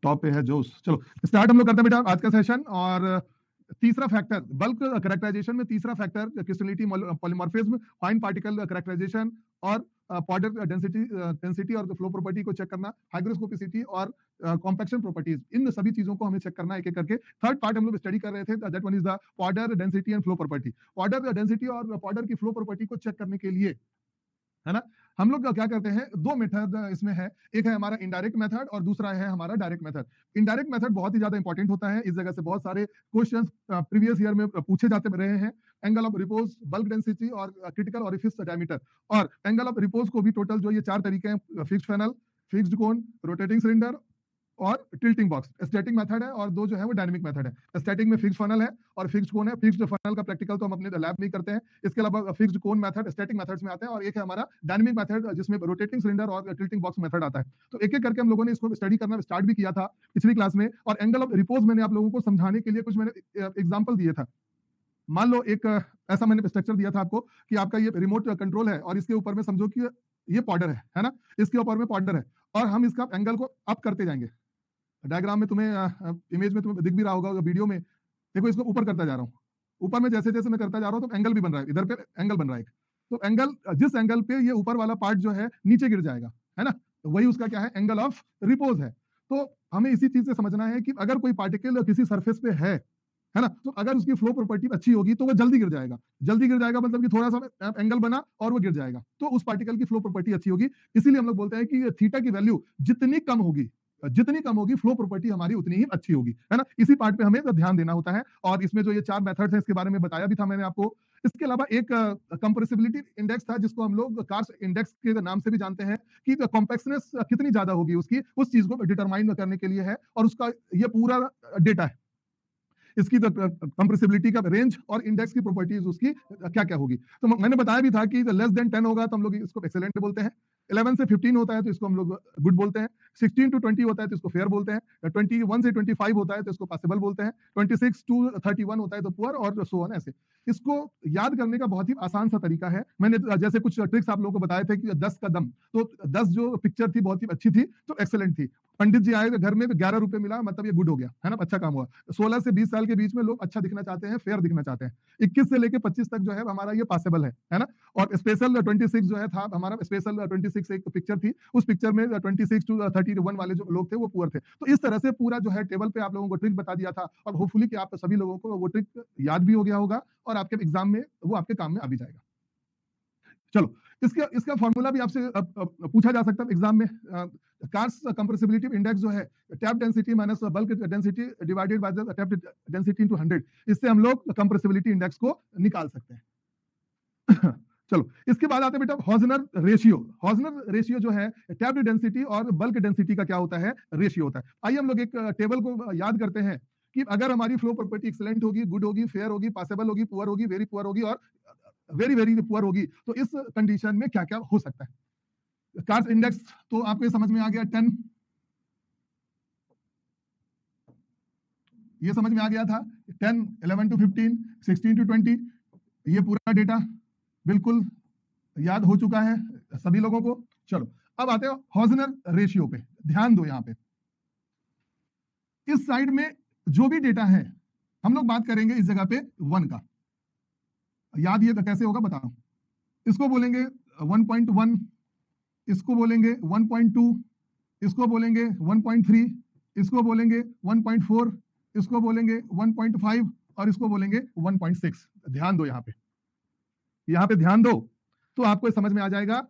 Top पे है जोश। चलो स्टार्ट हम लोग करते हैं बेटा आज का सेशन। और तीसरा फैक्टर बल्क करेक्टराइजेशन में, तीसरा factor crystallinity, polymorphism, fine particle characterization और पाउडर डेंसिटी और फ्लो प्रॉपर्टी को चेक करना, हाइग्रोस्कोपिसिटी और कॉम्पैक्शन प्रॉपर्टीज, इन सभी चीजों को हमें चेक करना है एक एक करके। थर्ड पार्ट हम लोग स्टडी कर रहे थे, that one is the powder density and flow property. Powder density और पाउडर की फ्लो प्रॉपर्टी को चेक करने के लिए, है ना, हम लोग क्या करते हैं, दो मेथड इसमें है। एक है हमारा इनडायरेक्ट मेथड और दूसरा है हमारा डायरेक्ट मेथड। इनडायरेक्ट मेथड बहुत ही ज्यादा इंपॉर्टेंट होता है, इस जगह से बहुत सारे क्वेश्चंस प्रीवियस ईयर में पूछे जाते रहे हैं। Angle of repose, bulk density और क्रिटिकल ओरिफिस डायमीटर। और एंगल ऑफ रिपोज को भी टोटल जो ये चार तरीके हैं, फिक्स्ड फैनल, फिक्स्ड कोन, रोटेटिंग सिलेंडर और टिल्टिंग बॉक्स, स्टैटिक मेथड है, और दो जो है वो डायनामिक मेथड है। स्टैटिक में फिक्स्ड फनल है और फिक्स्ड कोन है। फिक्स्ड फनल का प्रैक्टिकल तो हम अपने लैब में ही करते हैं। इसके अलावा फिक्स्ड कोन मेथड स्टैटिक मेथड्स में आते हैं, और एक है हमारा डायनामिक मेथड जिसमें रोटेटिंग सिलेंडर और टिल्टिंग बॉक्स मेथड आता है। तो एक एक करके हम लोगों ने इसको स्टडी करना स्टार्ट भी किया था पिछली क्लास में। और एंगल ऑफ रिपोज मैंने आप लोगों को समझाने के लिए कुछ मैंने एग्जाम्पल दिए था। मान लो एक ऐसा मैंने स्ट्रक्चर दिया था आपको कि आपका ये रिमोट कंट्रोल है और इसके ऊपर में समझो कि ये पाउडर है ना, इसके ऊपर में पाउडर है और हम इसका एंगल को अप करते जाएंगे। डायग्राम में तुम्हें इमेज में तुम्हें दिख भी रहा होगा वीडियो में, देखो इसको ऊपर करता जा रहा हूँ। ऊपर में जैसे जैसे मैं करता जा रहा हूँ तो एंगल भी बन रहा है, इधर पे एंगल बन रहा है। तो एंगल, जिस एंगल पे ये ऊपर वाला पार्ट जो है नीचे गिर जाएगा, है ना, तो वही उसका क्या है, एंगल ऑफ रिपोज है। तो हमें इसी चीज से समझना है कि अगर कोई पार्टिकल किसी सरफेस पे है ना, तो अगर उसकी फ्लो प्रॉपर्टी अच्छी होगी तो वो जल्दी गिर जाएगा। जल्दी गिर जाएगा मतलब कि थोड़ा सा एंगल बना और वो गिर जाएगा, तो उस पार्टिकल की फ्लो प्रॉपर्टी अच्छी होगी। इसीलिए हम लोग बोलते हैं कि थीटा की वैल्यू जितनी कम होगी फ्लो प्रॉपर्टी हमारी उतनी ही अच्छी होगी, है ना। इसी पार्ट पे हमें ध्यान देना होता है। और इसमें जो ये चार मेथड्स हैं इसके बारे में बताया भी था मैंने आपको। इसके अलावा एक कंप्रेसिबिलिटी इंडेक्स था जिसको हम लोग कार्स इंडेक्स के नाम से भी जानते हैं, कि कॉम्पैक्टनेस कितनी ज्यादा होगी उसकी, उस चीज को डिटरमाइन करने के लिए है। और उसका ये पूरा डेटा है, इसकी कंप्रेसिबिलिटी का रेंज और इंडेक्स की प्रॉपर्टीज उसकी क्या क्या होगी। तो मैंने बताया भी था कि लेस देन 10 होगा तो हम लोग इसको एक्सेलेंट बोलते हैं। 11 से 15 होता है तो इसको हम लोग गुड बोलते हैं। 16 to 20 होता है तो इसको फेयर बोलते हैं। 21 से 25 होता है तो इसको पॉसिबल बोलते हैं। 26 to 31 होता है तो पुअर, और सो ऑन। ऐसे इसको याद करने का बहुत ही आसान सा तरीका है। मैंने जैसे कुछ ट्रिक्स आप लोगों को बताए थे कि 10 का दम, तो 10 जो पिक्चर थी बहुत ही अच्छी थी तो एक्सेलेंट थी। पंडित जी आए घर में तो 11 रुपए मिला, मतलब ये गुड हो गया, है ना, अच्छा काम हुआ। 16 से 20 साल के बीच में लोग अच्छा दिखना चाहते हैं, फेयर दिखना चाहते हैं। 21 से लेके 25 तक जो है हमारा ये पॉसिबल है ना। और स्पेशल 26 जो है था हमारा, स्पेशल 26 एक पिक्चर थी, उस पिक्चर में 26 to 31 वाले जो लोग थे वो पुअर थे। तो इस तरह से पूरा जो है टेबल पे आप लोगों को ट्रिक बता दिया था, और होपफुली कि आप सभी लोगों को वो ट्रिक याद भी हो गया होगा और आपके एग्जाम में वो आपके काम में आ भी जाएगा। चलो इसका फॉर्मूला भी आपसे पूछा जा सकता है एग्जाम में। कार्स कंप्रेसिबिलिटी इंडेक्स जो है, tap density minus bulk density divided by the tap density into 100, इससे हम लोग कंप्रेसिबिलिटी इंडेक्स को निकाल सकते हैं। चलो इसके बाद आते हैं बेटा हॉजनर रेशियो। हॉजनर रेशियो जो है टैप डेंसिटी और बल्क डेंसिटी का क्या होता है, रेशियो होता है। आइए हम लोग एक टेबल को याद करते हैं कि अगर हमारी फ्लो प्रॉपर्टी एक्सीलेंट होगी, गुड होगी, फेयर होगी, पॉसिबल होगी, पुअर होगी, वेरी पुअर होगी और वेरी वेरी पुअर होगी, तो इस कंडीशन में क्या क्या हो सकता है। कार्स इंडेक्स तो आपको समझ में आ गया 10, ये समझ में आ गया था 10, 11 to 15, 16 to 20, ये पूरा डेटा बिल्कुल याद हो चुका है सभी लोगों को। चलो अब आते हो हॉजनर रेशियो पे, ध्यान दो। यहां पे इस साइड में जो भी डेटा है हम लोग बात करेंगे इस जगह पे 1 का। याद ये कैसे होगा बताओ। इसको बोलेंगे 1.1, इसको बोलेंगे 1.2, इसको बोलेंगे 1.3, इसको बोलेंगे 1.4, इसको बोलेंगे 1.5 और इसको बोलेंगे 1.6। ध्यान दो यहां पे ध्यान दो तो आपको समझ में आ जाएगा।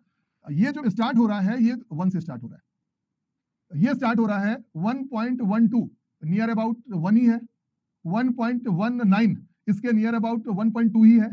ये जो स्टार्ट हो रहा है ये 1 से स्टार्ट हो रहा है, ये स्टार्ट हो रहा है 1.12, नियर अबाउट 1 ही है। 1.19 इसके नियर अबाउट 1.2 ही है।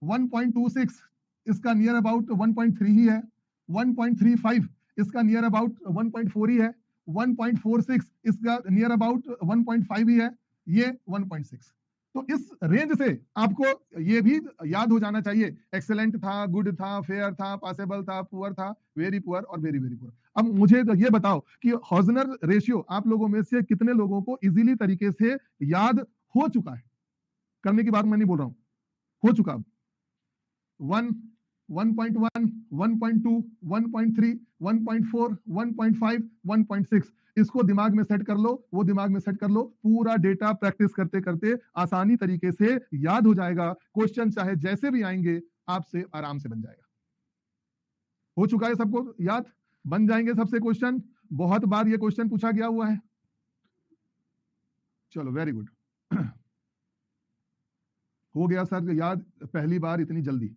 1.26 इसका नियर अबाउट 1.3 ही है। 1.35 इसका नियर अबाउट 1.4 ही है। 1.46 इसका नियर अबाउट 1.5 ही है। ये 1.6। तो इस रेंज से आपको ये भी याद हो जाना चाहिए, एक्सेलेंट था, गुड था, फेयर था, पॉसिबल था, पुअर था, वेरी पुअर और वेरी वेरी पुअर। अब मुझे तो ये बताओ कि हॉजनर रेशियो आप लोगों में से कितने लोगों को इजीली तरीके से याद हो चुका है। करने की बात मैं नहीं बोल रहा हूं, हो चुका। 1, 1.1, 1.2, 1.3, 1.4, 1.5, 1.6 इसको दिमाग में सेट कर लो, वो दिमाग में सेट कर लो, पूरा डेटा प्रैक्टिस करते करते आसानी तरीके से याद हो जाएगा। क्वेश्चन चाहे जैसे भी आएंगे आपसे आराम से बन जाएगा। हो चुका है सबको याद? बन जाएंगे सबसे क्वेश्चन। बहुत बार ये क्वेश्चन पूछा गया हुआ है। चलो वेरी गुड। हो गया सर याद पहली बार इतनी जल्दी?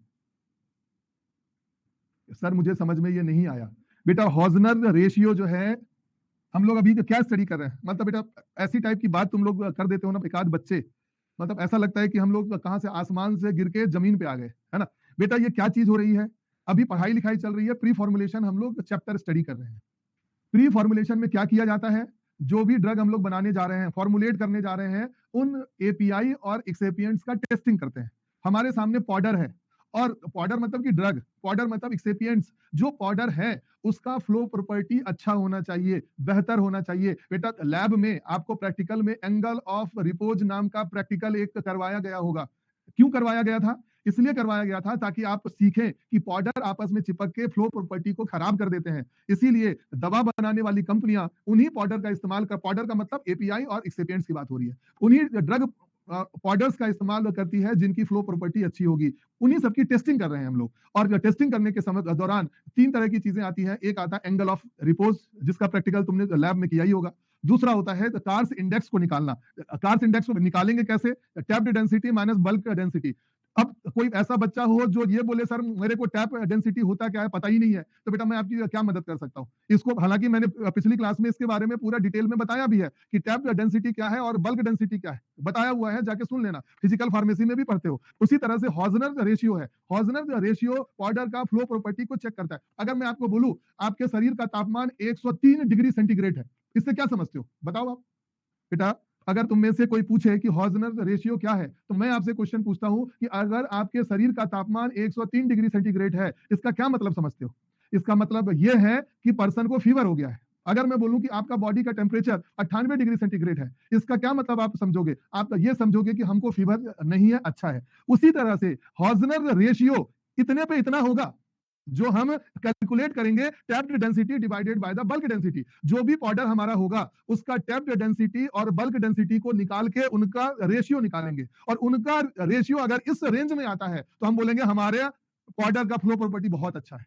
सर मुझे समझ में ये नहीं आया। बेटा हॉजनर रेशियो जो है, हम लोग अभी क्या स्टडी कर रहे हैं? मतलब बेटा ऐसी टाइप की बात तुम लोग कर देते हो ना, एक आध बच्चे, मतलब ऐसा लगता है कि हम लोग कहां से आसमान से गिर के जमीन पे आ गए, है ना? बेटा ये क्या चीज हो रही है? अभी पढ़ाई लिखाई चल रही है, प्री फॉर्मुलेशन हम लोग चैप्टर स्टडी कर रहे हैं। प्री फॉर्मुलेशन में क्या किया जाता है? जो भी ड्रग हम लोग बनाने जा रहे हैं, फॉर्मुलेट करने जा रहे हैं, उन एपीआई और एक्सेपिएंट्स का टेस्टिंग करते हैं। हमारे सामने पाउडर है, और पाउडर मतलब कि ड्रग, पाउडर मतलब एक्सेपिएंट्स। जो पाउडर है उसका फ्लो प्रॉपर्टी अच्छा होना चाहिए, बेहतर होना चाहिए। बेटा लैब में आपको प्रैक्टिकल में एंगल ऑफ रिपोज नाम का प्रैक्टिकल एक करवाया गया होगा। क्यों करवाया गया था? इसलिए करवाया गया था ताकि आप सीखें कि पाउडर आपस में चिपक के फ्लो प्रॉपर्टी को खराब कर देते हैं। इसीलिए दवा बनाने वाली कंपनियां उन्हीं पाउडर का इस्तेमाल कर, पाउडर का मतलब एपीआई और एक्सेपिएंट्स की बात हो रही है, उन्हीं ड्रग पाउडर्स का इस्तेमाल करती है जिनकी फ्लो प्रॉपर्टी अच्छी होगी। उन्हीं सबकी टेस्टिंग कर रहे हैं हम लोग। और टेस्टिंग करने के समय दौरान तीन तरह की चीजें आती हैं। एक आता है एंगल ऑफ रिपोज, जिसका प्रैक्टिकल तुमने लैब में किया ही होगा। दूसरा होता है कार्स इंडेक्स को निकालना। कार्स इंडेक्स को निकालेंगे कैसे? Tapped density minus bulk density. अब कोई ऐसा बच्चा हो जो ये बोले सर मेरे को टैप डेंसिटी होता क्या है पता ही नहीं है, तो बेटा मैं आपकी क्या मदद कर सकता हूँ इसको? हालांकि मैंने पिछली क्लास में इसके बारे में पूरा डिटेल में बताया भी है कि टैप डेंसिटी क्या है और बल्क डेंसिटी क्या है, बताया हुआ है, जाके सुन लेना, फिजिकल फार्मेसी में भी पढ़ते हो। उसी तरह से हॉजनर रेशियो है। हॉजनर रेशियो पाउडर का फ्लो प्रॉपर्टी को चेक करता है। अगर मैं आपको बोलूं आपके शरीर का तापमान 103 डिग्री सेंटीग्रेड है, इससे क्या समझते हो बताओ आप? बेटा अगर तुम में से कोई पूछे कि हॉजनर रेशियो क्या है, तो मैं आपसे क्वेश्चन पूछता हूं कि अगर आपके शरीर का तापमान 103 डिग्री सेंटीग्रेड है, इसका क्या मतलब समझते हो? इसका मतलब यह है कि पर्सन को फीवर हो गया है। अगर मैं बोलूं कि आपका बॉडी का टेम्परेचर 98 डिग्री सेंटीग्रेड है, इसका क्या मतलब आप समझोगे? आप ये समझोगे कि हमको फीवर नहीं है, अच्छा है। उसी तरह से हॉजनर रेशियो इतने पे इतना होगा जो हम कैलकुलेट करेंगे tapped density divided by the bulk density. जो भी पाउडर हमारा होगा उसका टैप्ड डेंसिटी और बल्क डेंसिटी को निकाल के उनका रेशियो निकालेंगे, और उनका रेशियो अगर इस रेंज में आता है तो हम बोलेंगे हमारे पाउडर का फ्लो प्रॉपर्टी बहुत अच्छा है।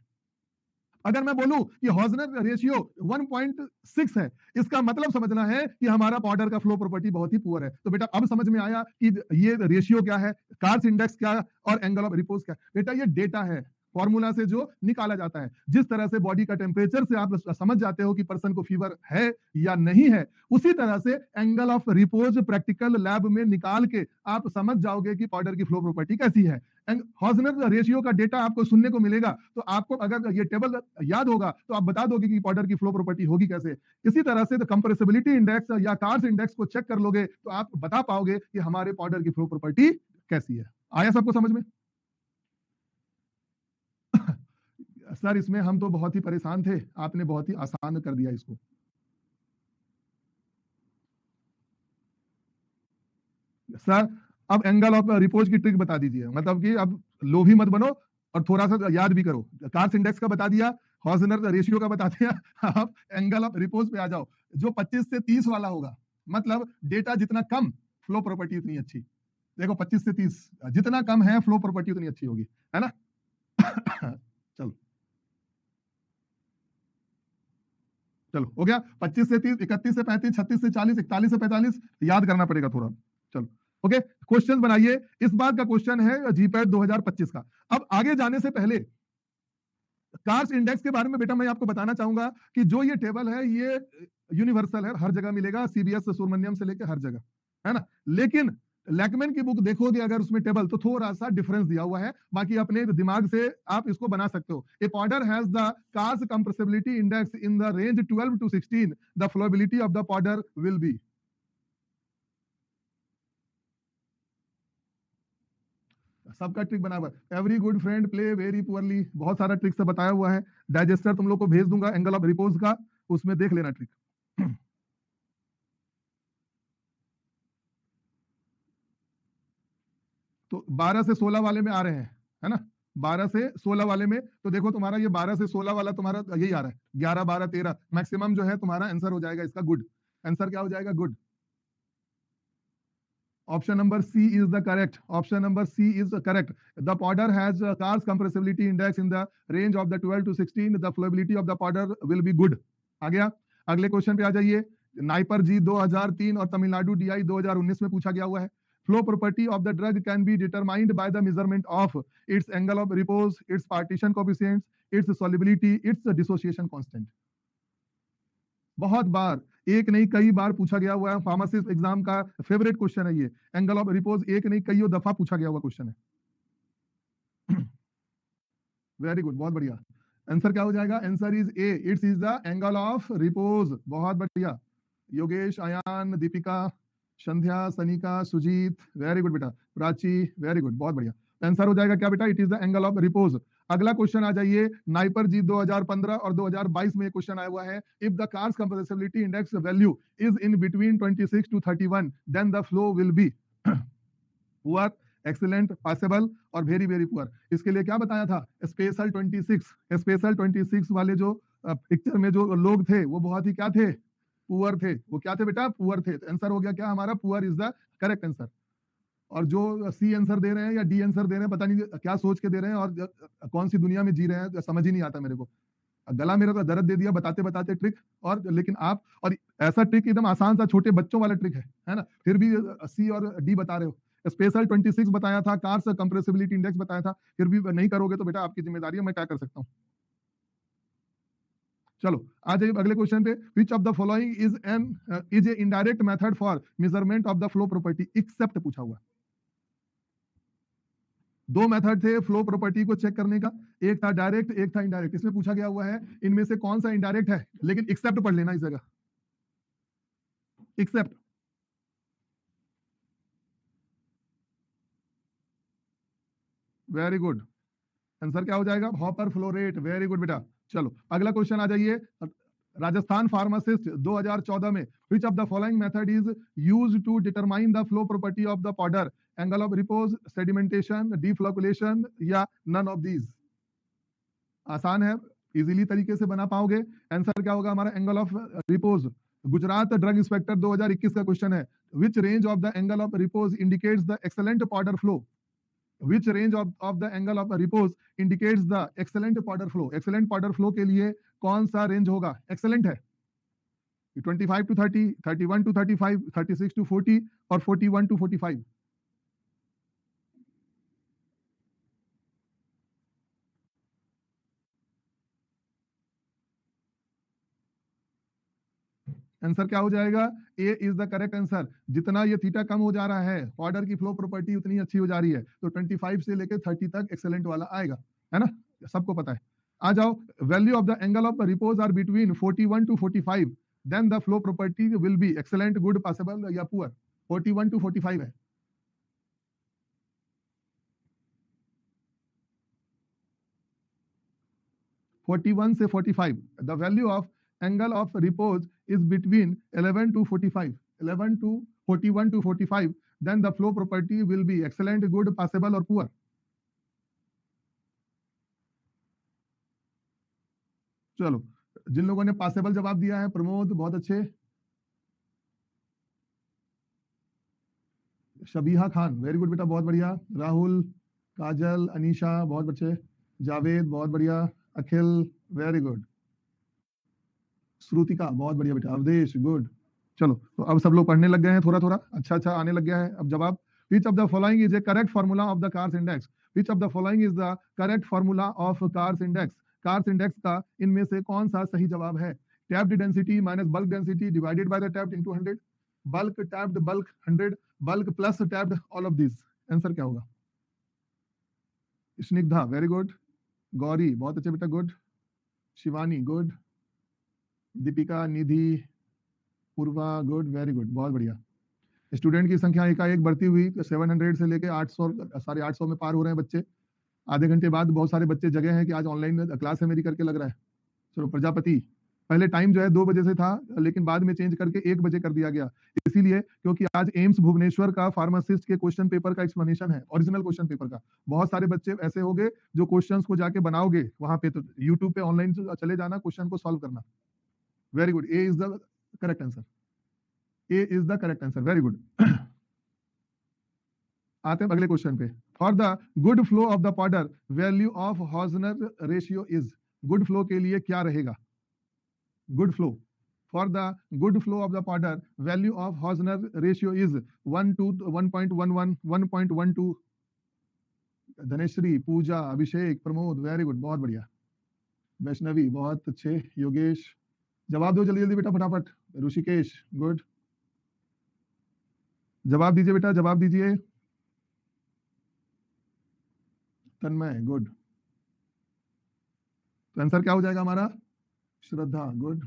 अगर मैं बोलूं कि हॉजनर रेशियो 1.6 है, इसका मतलब समझना है कि हमारा पाउडर का फ्लो प्रॉपर्टी बहुत ही पुअर है। तो बेटा अब समझ में आया कि ये रेशियो क्या है, कार्स इंडेक्स क्या है, और एंगल ऑफ रिपोज क्या है। बेटा ये डेटा है, फॉर्मूला से जो निकाला जाता है। जिस तरह से बॉडी का टेम्परेचर से आप समझ जाते हो कि पर्सन को फीवर है या नहीं है, उसी तरह से angle of repose practical lab में निकाल के आप समझ जाओगे कि पाउडर की फ्लो प्रॉपर्टी कैसी है। हॉजनर रेशियो का डेटा आपको सुनने को मिलेगा, तो आपको अगर ये टेबल याद होगा तो आप बता दोगे कि पाउडर की फ्लो प्रॉपर्टी होगी कैसे। इसी तरह से कंप्रेसिबिलिटी इंडेक्स या कार्स इंडेक्स को चेक कर लोगे तो आप बता पाओगे कि हमारे पाउडर की फ्लो प्रॉपर्टी कैसी है। आया सबको समझ में? सर इसमें हम तो बहुत ही परेशान थे, आपने बहुत ही आसान कर दिया इसको। सर अब एंगल ऑफ रिपोज की ट्रिक बता दीजिए, मतलब कि अब लोभी मत बनो और थोड़ा सा याद भी करो। कार्स इंडेक्स का बता दिया, हॉजनर रेशियो का बता दिया, आप एंगल ऑफ रिपोज पे आ जाओ। जो 25 से 30 वाला होगा, मतलब डेटा जितना कम फ्लो प्रॉपर्टी उतनी अच्छी। देखो 25 से 30 जितना कम है फ्लो प्रॉपर्टी उतनी अच्छी होगी, है ना? चलो चलो हो गया। 25 से 30, 31 से 35, 36 से 40, 41 से 45, याद करना पड़ेगा थोड़ा। चलो ओके, क्वेश्चन बनाइए। इस बार का क्वेश्चन है जीपैट 2025 का। अब आगे जाने से पहले कार्स इंडेक्स के बारे में बेटा मैं आपको बताना चाहूंगा कि जो ये टेबल है ये यूनिवर्सल है, हर जगह मिलेगा, सीबीएस सुब्रमण्यम से लेकर हर जगह, है ना? लेकिन लैकमैन की बुक देखोगे अगर उसमें टेबल, तो थोड़ा सा डिफरेंस दिया हुआ है। बाकी अपने दिमाग से आप इसको बना सकते हो। A powder has the Carr's compressibility index in the range 12 to 16, the flowability of the powder will be. सबका ट्रिक बना हुआ है। Every good friend play very poorly, बहुत सारा ट्रिक से बताया हुआ है। डाइजेस्टर तुम लोग को भेज दूंगा एंगल ऑफ रिपोज का, उसमें देख लेना ट्रिक। तो 12 से 16 वाले में आ रहे हैं, है ना? 12 से 16 वाले में तो देखो तुम्हारा ये 12 से 16 वाला तुम्हारा यही आ रहा है, 11 12 13 मैक्सिमम जो है तुम्हारा आंसर हो जाएगा इसका गुड। आंसर क्या हो जाएगा? Good. Option number C is the correct. Option number C is correct. The powder has a Carr's compressibility index in the range of the 12 to 16. The flowability of the powder will be good. आ गया। अगले question पे आ जाइए। NIPER जी 2003 और Tamil Nadu DI 2019 में पूछा गया हुआ है। Flow property of the drug can be determined by the measurement of its angle of repose, its partition coefficients, its solubility, its dissociation constant. बहुत बार, एक नहीं कई बार पूछा गया हुआ है, फार्मासिस्ट एग्जाम का फेवरेट क्वेश्चन है ये। एंगल ऑफ रिपोज एक नहीं कई दफा पूछा गया हुआ क्वेश्चन है। वेरी गुड, बहुत बढ़िया। आंसर क्या हो जाएगा? Answer is a, it's is the angle of repose. बहुत बढ़िया। योगेश, अयान, दीपिका, संध्या, सनिका, सुजीत, वेरी गुड बेटा। प्राची, वेरी गुड, बहुत बढ़िया। आंसर हो जाएगा क्या बेटा? It is the angle of repose. अगला क्वेश्चन आ जाइए। नाइपर जी 2015 और 2022 में क्वेश्चन आया हुआ है। If the Carr's compressibility index value is in between 26 to 31 then the flow will be poor, excellent, possible और वेरी वेरी पुअर। इसके लिए क्या बताया था? स्पेशल 26। स्पेशल 26 वाले जो पिक्चर में जो लोग थे वो बहुत ही क्या थे? पुअर थे। वो क्या थे बेटा? पुअर थे। आंसर हो गया क्या हमारा? Poor is the correct answer. और जो सी आंसर दे रहे हैं या डी आंसर दे रहे हैं, पता नहीं क्या सोच के दे रहे हैं और कौन सी दुनिया में जी रहे हैं, समझ ही नहीं आता मेरे को। गला मेरा तो दर्द दे दिया बताते बताते ट्रिक। और लेकिन आप, और ऐसा ट्रिक एकदम आसान सा छोटे बच्चों वाला ट्रिक है ना, फिर भी सी और डी बता रहे हो। स्पेशल 26 बताया था, कार्स कंप्रेसिबिलिटी इंडेक्स बताया था, फिर भी नहीं करोगे तो बेटा आपकी जिम्मेदारी है, मैं क्या कर सकता हूँ। चलो आ जाइए अगले क्वेश्चन पे। Which of the following is a indirect method for measurement of the flow property except पूछा हुआ। दो मेथड थे फ्लो प्रॉपर्टी को चेक करने का, एक था डायरेक्ट, एक था इनडायरेक्ट। इसमें पूछा गया हुआ है इनमें से कौन सा इनडायरेक्ट है, लेकिन एक्सेप्ट पढ़ लेना इस जगह। एक्सेप्ट। Very good. आंसर क्या हो जाएगा? Hopper flow rate. Very good बेटा। चलो अगला क्वेश्चन आ जाइए। राजस्थान फार्मासिस्ट 2014 में which of the following method is used to determine the flow property of the powder? Angle of repose, sedimentation, deflocculation या none of these? आसान है, इजीली तरीके से बना पाओगे। आंसर क्या होगा हमारा? Angle of repose. Gujarat drug inspector 2021 का क्वेश्चन है। Which range of the angle of repose indicates the excellent powder flow? Which range of the angle of repose indicates the excellent powder flow? Excellent powder flow के लिए कौन सा range होगा? Excellent है 25 to 30, 31 to 35, 36 to 40 और 41 to 45। Answer क्या हो जाएगा? ए इज द करेक्ट आंसर। जितना ये थीटा कम हो जा रहा है, पाउडर की फ्लो प्रॉपर्टी उतनी अच्छी हो जा रही है, तो 25 से लेकर 30 तक एक्सेलेंट वाला आएगा, है ना? सबको पता है। आ जाओ। Value of the angle of repose are between 41 to 45 then the flow property will be excellent, good, possible या पुअर। 41 to 45 है। (41 से 45) the value of angle of repose is between 11 to 45, 11 to 41 to 45, then the flow property will be excellent, good, possible or poor. चलो जिन लोगों ने possible जवाब दिया है, प्रमोद बहुत अच्छे, शबीहा खान वेरी गुड बेटा, बहुत बढ़िया, राहुल, काजल, अनीशा बहुत अच्छे, जावेद बहुत बढ़िया, अखिल वेरी गुड, श्रुतिका बहुत बढ़िया बेटा, अवधेश गुड। चलो तो अब सब लोग पढ़ने लग गए हैं, थोड़ा थोड़ा अच्छा अच्छा आने लग गया है अब जवाब। विच of the following is A correct formula of the cars index? Which of the following is the correct formula of cars index? Cars index का इनमें से कौन सा सही जवाब है? Tapped density minus bulk density divided by the tapped into 100, bulk tapped bulk 100, bulk plus tapped, all of this. Answer क्या होगा? स्निग्धा वेरी गुड, गौरी बहुत अच्छे बेटा गुड, शिवानी गुड, दीपिका, निधि, पूर्वा गुड, वेरी गुड, बहुत बढ़िया। स्टूडेंट की संख्या एकाएक बढ़ती हुई 700 से लेके 800, 850 में पार हो रहे हैं बच्चे। आधे घंटे बाद बहुत सारे बच्चे जगह हैं कि आज ऑनलाइन क्लास है मेरी करके लग रहा है। चलो प्रजापति पहले टाइम जो है 2 बजे से था, लेकिन बाद में चेंज करके 1 बजे कर दिया गया, इसीलिए क्योंकि आज एम्स भुवनेश्वर का फार्मासिस्ट के क्वेश्चन पेपर का एक्सप्लेनेशन है, ओरिजिनल क्वेश्चन पेपर का। बहुत सारे बच्चे ऐसे होंगे जो क्वेश्चंस को जाके बनाओगे वहां पे, तो यूट्यूब पे ऑनलाइन चले जाना, क्वेश्चन को सॉल्व करना। Very good, A is the correct answer, A is the correct answer, very good. आते हैं अगले क्वेश्चन पे। For the good flow of the powder value of Hausner ratio is, good flow के लिए क्या रहेगा? Good flow, for the good flow of the powder value of Hausner ratio is 1 to 1.11 1.12। Dhaneshwari, Puja, Abhishek, Pramod, very good, बहुत बढ़िया। वैष्णवी, बहुत अच्छे। योगेश, जवाब दो जल्दी जल्दी बेटा, फटाफट। ऋषिकेश, गुड, जवाब दीजिए बेटा, जवाब दीजिए। तन्मय, गुड। तो आंसर क्या हो जाएगा हमारा? श्रद्धा, गुड।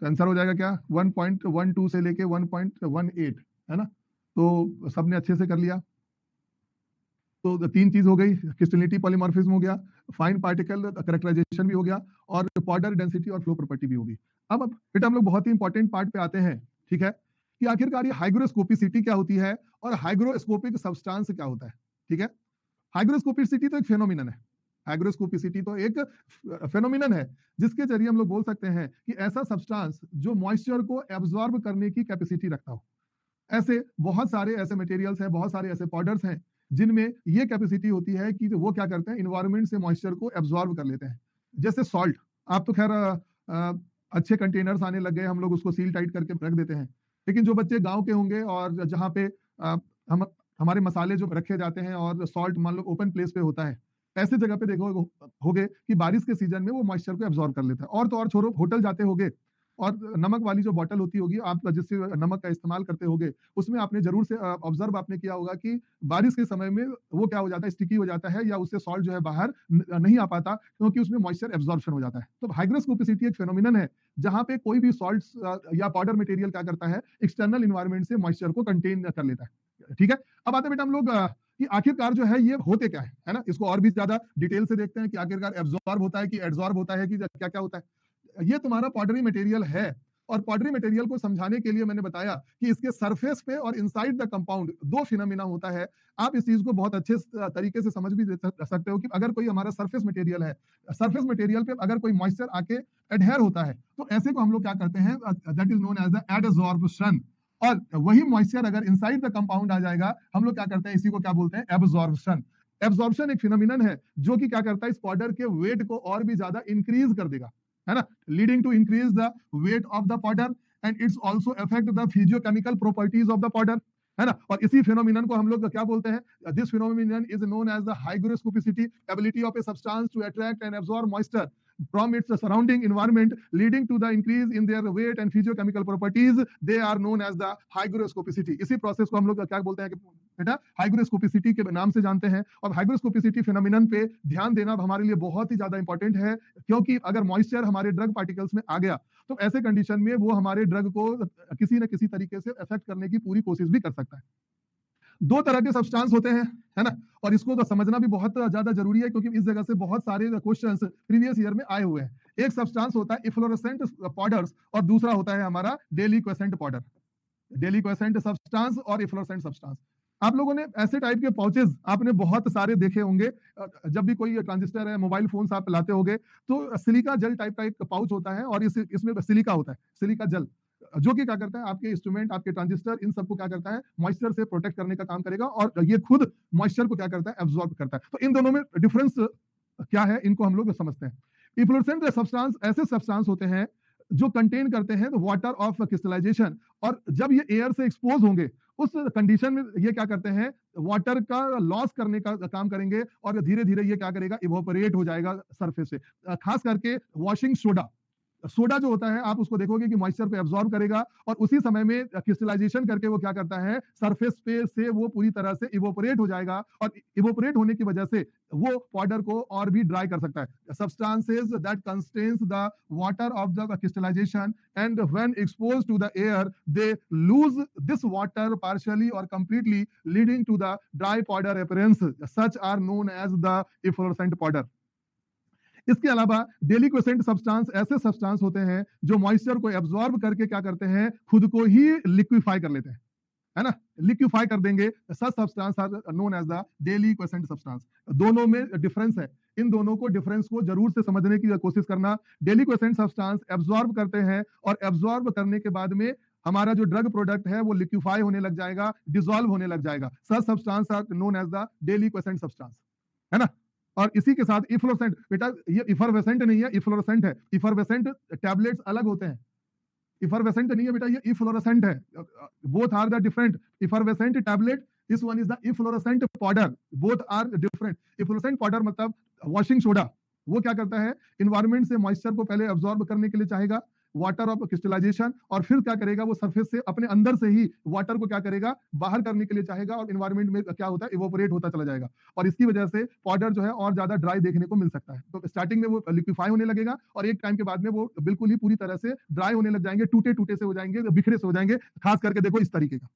तो आंसर हो जाएगा क्या? 1.12 से लेके 1.18, है ना? तो सबने अच्छे से कर लिया। तो 3 चीज हो गई, क्रिस्टलिटी पॉलीमॉर्फिज्म हो गया, फाइन पार्टिकल कैरेक्टराइजेशन भी हो गया, और पाउडर डेंसिटी और फ्लो प्रॉपर्टी भी होगी। अब बेटा हम लोग बहुत ही इंपॉर्टेंट पार्ट पे आते हैं, ठीक है, कि आखिरकार ये हाइग्रोस्कोपिसिटी क्या होती है और हाइग्रोस्कोपिक सब्सटेंस क्या होता है, ठीक है। हाइग्रोस्कोपिसिटी तो एक फेनोमिनन है, हाइग्रोस्कोपिसिटी तो एक फेनोमिनन है जिसके जरिए हम लोग बोल सकते हैं कि ऐसा सब्सटेंस जो मॉइस्चर को एब्जॉर्ब करने की कैपेसिटी रखता हो। ऐसे बहुत सारे ऐसे मटेरियल्स हैं, बहुत सारे ऐसे पाउडर्स हैं जिनमें ये कैपेसिटी होती है कि वो क्या करते हैं, इन्वायरमेंट से मॉइस्चर को एब्जॉर्ब कर लेते हैं। जैसे सॉल्ट, आप तो खैर अच्छे कंटेनर्स आने लग गए, हम लोग उसको सील टाइट करके रख देते हैं, लेकिन जो बच्चे गांव के होंगे और जहाँ पे हम हमारे मसाले जो रखे जाते हैं और सॉल्ट मान लो ओपन प्लेस पे होता है, ऐसे जगह पे देखो होगे कि बारिश के सीजन में वो मॉइस्चर को एब्जॉर्ब कर लेता है। और तो और छोड़ो, होटल जाते होगे और नमक वाली जो बॉटल होती होगी, आप जिससे नमक का इस्तेमाल करते होगे, उसमें आपने जरूर से ऑब्जर्व आपने किया होगा कि बारिश के समय में वो क्या हो जाता है, स्टिकी हो जाता है, या उससे सॉल्ट जो है बाहर नहीं आ पाता क्योंकि उसमें मॉइस्चर एब्जॉर्प्शन हो जाता है। तो हाइग्रोस्कोपिसिटी एक फेनोमिनन है जहां पे कोई भी सॉल्ट या पाउडर मटेरियल क्या करता है, एक्सटर्नल इन्वायरमेंट से मॉइस्चर को कंटेन कर लेता है, ठीक है। अब आते बेटा हम लोग कि आखिरकार जो है ये होते क्या है ना, इसको और भी ज्यादा डिटेल से देखते हैं कि आखिरकार एब्जॉर्ब होता है कि एड्सॉर्ब होता है कि क्या क्या होता है। ये तुम्हारा पाउडरी मटेरियल है, और पाउडरी मटेरियल को समझाने के लिए मैंने बताया कि इसके सरफेस पे और इनसाइड द कंपाउंड 2 फिनोमिना होता है। आप इस चीज को बहुत अच्छे तरीके से समझ भी सकते हो कि अगर कोई हमारा सरफेस मटेरियल है, सरफेस मटेरियल पे अगर कोई मॉइस्चर आके एडहेयर होता है, तो ऐसे को हम लोग क्या करते हैं, that is known as the adsorption. और वही मॉइस्चर अगर इनसाइड द कंपाउंड आ जाएगा, हम लोग क्या करते हैं, इसी को क्या बोलते हैं, एब्जॉर्प्शन। एब्जॉर्प्शन एक फिनोमिनन है जो कि क्या करता है, इस पाउडर के वेट को और भी ज्यादा इंक्रीज कर देगा, है ना, leading to increase the weight of the powder, and its also affect the physicochemical properties of the powder, है ना। और इसी फिनोमिनन को हम लोग क्या बोलते हैं, this phenomenon is known as the hygroscopicity, ability of a substance to attract and absorb moisture from its surrounding environment, leading to the increase in their weight and physiochemical properties. They are known as the hygroscopicity. इसी process को हम लोग क्या बोलते हैं कि बेटा hygroscopicity के नाम से जानते हैं। और हाइग्रोस्कोपिसिटी फिनोमिनन पे ध्यान देना हमारे लिए बहुत ही ज्यादा इंपॉर्टेंट है, क्योंकि अगर मॉइस्चर हमारे ड्रग पार्टिकल्स में आ गया तो ऐसे कंडीशन में वो हमारे ड्रग को किसी न किसी तरीके से अफेक्ट करने की पूरी कोशिश भी कर सकता है। 2 तरह के सब्सटेंस होते हैं, है ना, और इसको तो समझना भी बहुत ज्यादा जरूरी है, क्योंकि इस जगह से बहुत सारे क्वेश्चंस प्रीवियस ईयर में आए हुए हैं। एक सब्सटेंस होता है इफ्लोरेसेंट पाउडर्स और दूसरा होता है हमारा डेलिक्वेसेंट पाउडर। डेलिक्वेसेंट सब्सटेंस और इफ्लोरेसेंट सब्सटेंस, आप लोगों ने ऐसे टाइप के पाउचेस आपने बहुत सारे देखे होंगे। जब भी कोई ट्रांजिस्टर है, मोबाइल फोन आप लाते होंगे, तो सिलिका जेल टाइप का एक पाउच होता है, और इसमें सिलिका होता है, सिलिका जेल, जो कि क्या करता है, आपके इंस्ट्रूमेंट, आपके ट्रांजिस्टर, इन सबको क्या करता है, मॉइस्चर से प्रोटेक्ट करने का काम करेगा, और ये खुद मॉइस्चर को क्या करता है, एब्जॉर्ब करता है। तो इन दोनों में डिफरेंस क्या है, इनको हम लोग समझते हैं। इफ्लोरेसेंट सब्सटेंस ऐसे सब्सटेंस होते हैं जो कंटेन करते हैं वाटर ऑफ क्रिस्टलाइजेशन, और जब ये एयर से एक्सपोज होंगे उस कंडीशन में ये क्या करते हैं, वाटर का लॉस करने का काम करेंगे, और धीरे धीरे ये क्या करेगा, इवोपरेट हो जाएगा सरफेस से। खास करके वॉशिंग सोडा, सोडा जो होता है आप उसको देखोगे कि मॉइस्चर को एब्जॉर्ब करेगा, और उसी समय में क्रिस्टलाइजेशन करके वो क्या करता है, सरफेस पे से वो पूरी तरह से इवोपरेट हो जाएगा, और इवोपरेट होने की वजह से वो पाउडर को और भी ड्राई कर सकता है। Substances that contains the water of the crystallization and when exposed to the air they lose this water partially और completely, leading to the dry powder appearance, such are known as the efflorescent powder. इसके अलावा deliquescent substance ऐसे substance होते हैं जो moisture को absorb करके क्या करते हैं, खुद को ही लिक्विफाई कर लेते हैं, है ना, लिक्विफाई कर देंगे। Such substance are known as the deliquescent substance. दोनों में डिफरेंस है, इन दोनों को डिफरेंस को जरूर से समझने की कोशिश करना। डेलिक्वेसेंट सब्सटेंस एब्जॉर्ब करते हैं और एब्जॉर्ब करने के बाद में हमारा जो ड्रग प्रोडक्ट है वो लिक्विफाई होने लग जाएगा, डिसॉल्व होने लग जाएगा। Such substance are known as the deliquescent substance, है ना। और इसी के साथ इफ्लोरेसेंट, बेटा ये इफरवेसेंट नहीं है, इफ्लोरेसेंट है। इफरवेसेंट टैबलेट्स अलग होते हैं, इफरवेसेंट नहीं है बेटा, ये इफ्लोरेसेंट है। Both are the different. Effervescent tablet, this one is the efflorescent powder, both are different. Efflorescent powder मतलब वॉशिंग सोडा, वो क्या करता है, इन्वायरमेंट से मॉइस्चर को पहले अब्सॉर्ब करने के लिए चाहेगा, वाटर ऑफ क्रिस्टलाइजेशन, और फिर क्या करेगा, वो सरफेस से अपने अंदर से ही वाटर को क्या करेगा, बाहर करने के लिए चाहेगा, और इन्वायरमेंट में क्या होता है, इवोपरेट होता चला जाएगा। और इसकी वजह से पाउडर जो है और ज्यादा ड्राई देखने को मिल सकता है। तो स्टार्टिंग में वो लिक्विफाई होने लगेगा और एक टाइम के बाद में वो बिल्कुल ही पूरी तरह से ड्राई होने लग जाएंगे, टूटे टूटे से हो जाएंगे, बिखरे से हो जाएंगे। खास करके देखो इस तरीके का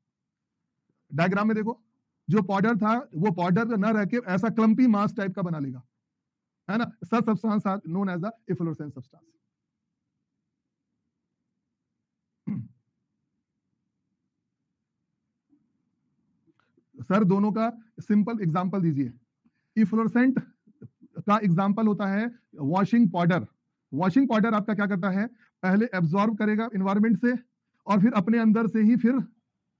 डायग्राम में देखो, जो पाउडर था वो पाउडर न रह के ऐसा क्लम्पी मास टाइप का बना लेगा, है ना। Such substance are known as the efflorescent substance. Sir दोनों का सिंपल एग्जांपल दीजिए। इफ्लोरेसेंट का एग्जांपल होता है वॉशिंग पाउडर। वॉशिंग पाउडर आपका क्या करता है, पहले एब्जॉर्ब करेगा इन्वायरमेंट से और फिर अपने अंदर से ही फिर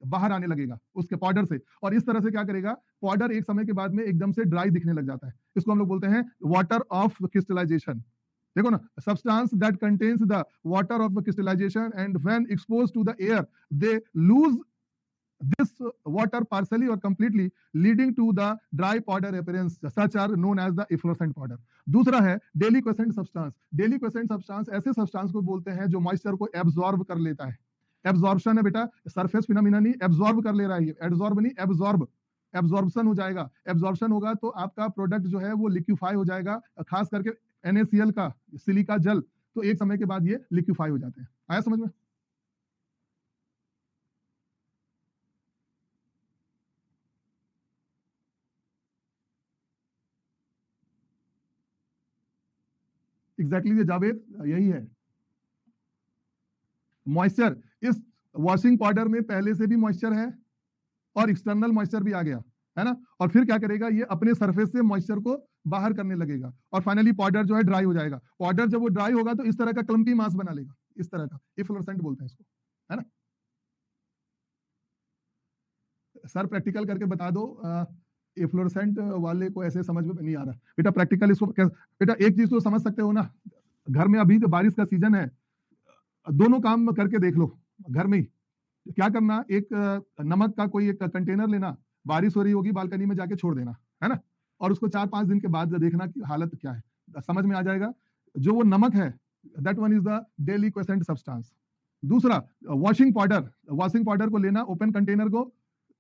बाहर आने लगेगा उसके पाउडर से, और इस तरह से क्या करेगा, पाउडर एक समय के बाद में एकदम से ड्राई दिखने लग जाता है। इसको हम लोग बोलते हैं वाटर ऑफ क्रिस्टलाइजेशन। देखो ना, substance that contains the water of crystallization and when exposed to the air they lose this water partially or completely leading to the dry powder appearance, such are known as the efflorescent powder. दूसरा है deliquescent substance. Deliquescent substance ऐसे substance को बोलते हैं जो moisture को absorb कर लेता है। एब्जॉर्प्शन है बेटा, सरफेस फिनोमिना नहीं, एब्जॉर्ब कर ले रहा है, एब्जॉर्ब नहीं, एब्जॉर्ब, एब्जॉर्प्शन हो जाएगा। एब्जॉर्प्शन होगा तो आपका प्रोडक्ट जो है वो लिक्विफाई हो जाएगा, खास करके NaCl का, सिलिका जल, तो एक समय के बाद ये लिक्विफाई हो जाते हैं। आया समझ में? एग्जैक्टली ये जावेद यही है। मॉइस्चर इस वॉशिंग पाउडर में पहले से भी मॉइस्चर है और एक्सटर्नल मॉइस्चर भी आ गया, है ना। और फिर क्या करेगा, ये अपने सरफेस से मॉइस्चर को बाहर करने लगेगा और फाइनली पाउडर जो है ड्राई हो जाएगा। पाउडर जब वो ड्राई होगा तो इस तरह का क्लम्पी मास बना लेगा, इस तरह का, इफ्लोरेसेंट बोलते हैं इसको, है ना। सर प्रैक्टिकल करके बता दो, इफ्लोरेसेंट वाले को ऐसे समझ में नहीं आ रहा बेटा। प्रैक्टिकल इसको बेटा एक चीज तो समझ सकते हो ना, घर में अभी तो बारिश का सीजन है, दोनों काम करके देख लो घर में ही। क्या करना, एक नमक का कोई एक कंटेनर लेना, बारिश हो रही होगी, बालकनी में जाके छोड़ देना, है ना। और उसको 4-5 दिन के बाद देखना कि हालत क्या है, समझ में आ जाएगा। जो वो नमक है, that one is the deliquescent substance. दूसरा वॉशिंग पाउडर, वॉशिंग पाउडर को लेना, ओपन कंटेनर को